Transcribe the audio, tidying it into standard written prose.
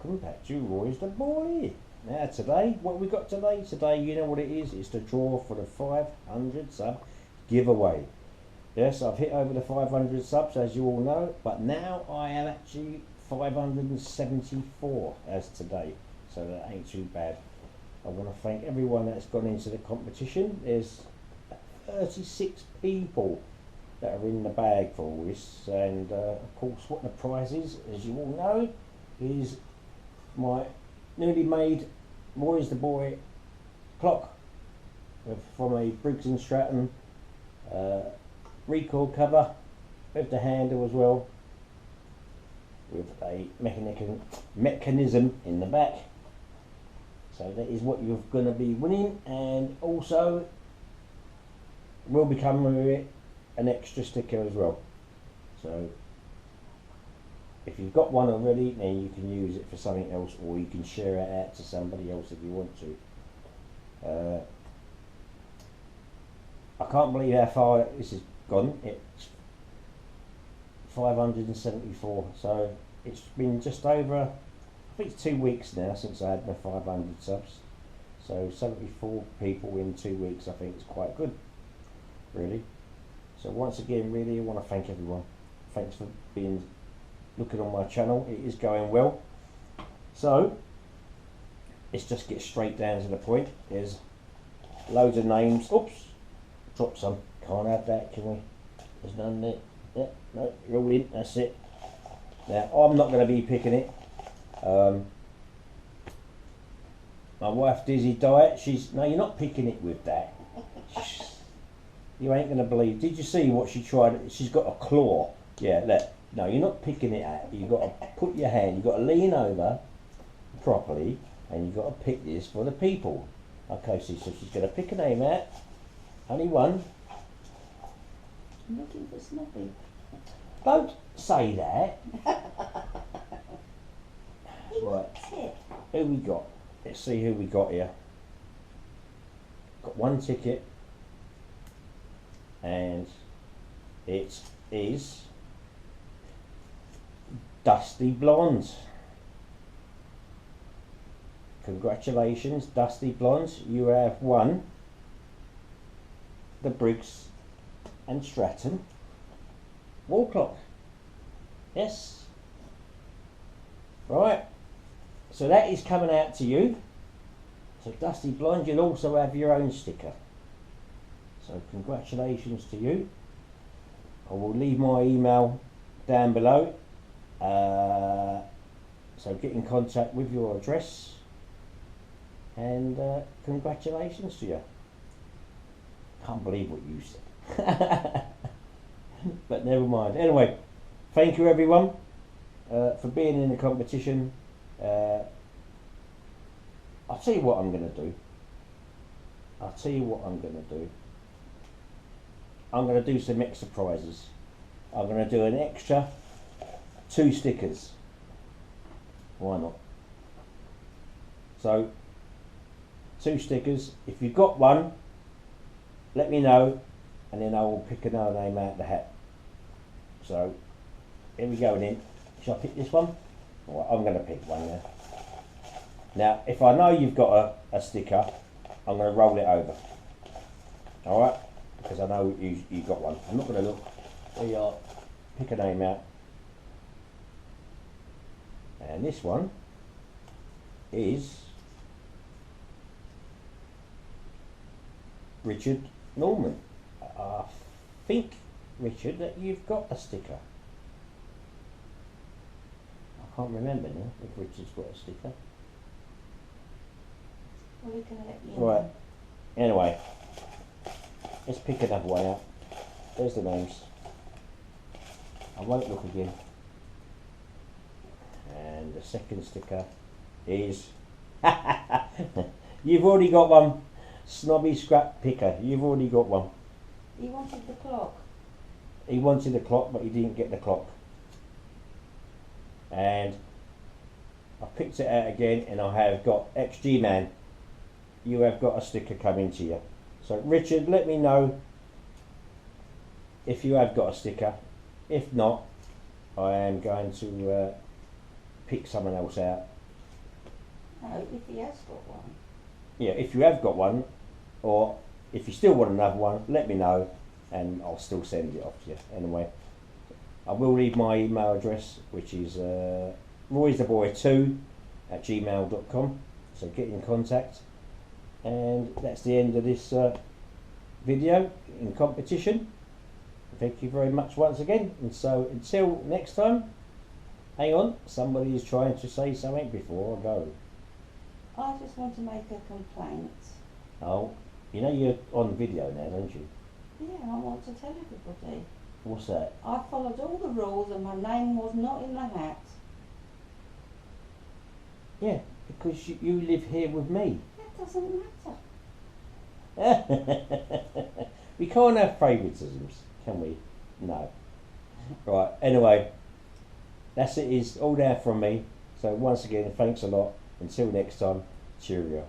welcome back to Roy's the Boy. Now today, what we got today? Today, you know what it is? It's the draw for the 500 sub giveaway. Yes, I've hit over the 500 subs, as you all know, but now I am actually 574 as today, so that ain't too bad. I want to thank everyone that's gone into the competition. There's 36 people that are in the bag for all this, and of course what the prize is, as you all know, is my newly made Roy's the Boy clock from a Briggs and Stratton recoil cover with the handle as well, with a mechanism in the back. So that is what you're going to be winning, and also will be coming with it an extra sticker as well. So if you've got one already, then you can use it for something else, or you can share it out to somebody else if you want to. I can't believe how far this has gone. It's 574, so it's been just over, I think it's 2 weeks now since I had my 500 subs. So 74 people in 2 weeks, I think it's quite good, really. So once again, really, I want to thank everyone. Thanks for looking on my channel. It is going well. So let's just get straight down to the point. There's loads of names. Oops, dropped some. Can't have that, can we? There's none there. Yeah, no, you're all in. That's it. Now I'm not going to be picking it. My wife Dizzy Diet. No, you're not picking it with that. You ain't going to believe. Did you see what she tried? She's got a claw. Yeah, look. No, you're not picking it out. You've got to put your hand, you've got to lean over properly, and you've got to pick this for the people. Okay, so she's going to pick a name out. Only one. I'm looking for Snoopy. Don't say that. Right. Who we got? Let's see who we got here. Got one ticket. And it is Dusty Blonde. Congratulations, Dusty Blonde. You have won the Briggs and Stratton wall clock. Yes. Right. So that is coming out to you. So Dusty Blonde, you'll also have your own sticker. So congratulations to you. I will leave my email down below. So get in contact with your address, and congratulations to you. Can't believe what you said. But never mind. Anyway, thank you everyone for being in the competition. I'll tell you what I'm going to do. I'm going to do some extra prizes. I'm going to do an extra 2 stickers. Why not? So 2 stickers. If you've got one, let me know, and then I will pick another name out of the hat. So here we go then. Shall I pick this one? Well, I'm going to pick one now. Now if I know you've got a sticker, I'm going to roll it over. Alright? Because I know you got one. I'm not going to look. There you are. Pick a name out. And this one is Richard Norman. I think, Richard, that you've got a sticker. I can't remember now if Richard's got a sticker. Well, we're going to let you Right. know. Anyway, let's pick another one out. There's the names. I won't look again. And the second sticker is you've already got one. Snobby Scrap Picker. You've already got one. He wanted the clock. He wanted the clock, but he didn't get the clock. And I picked it out again, and I have got XG Man. You have got a sticker coming to you. So Richard, let me know if you have got a sticker. If not, I am going to pick someone else out No, if he has got one. Yeah, if you have got one, or if you still want another one, let me know, and I'll still send it off to you. Anyway, I will leave my email address, which is roystheboy2@gmail.com. So get in contact, and that's the end of this video in competition. Thank you very much once again, and so until next time. Hang on, somebody is trying to say something before I go. I just want to make a complaint. Oh, you know you're on video now, don't you? Yeah, I want to tell everybody. What's that? I followed all the rules and my name was not in the hat. Yeah, because you live here with me. That doesn't matter. We can't have favouritisms, can we? No. Right, anyway, that's it, is all there from me. So once again, thanks a lot. Until next time, cheerio.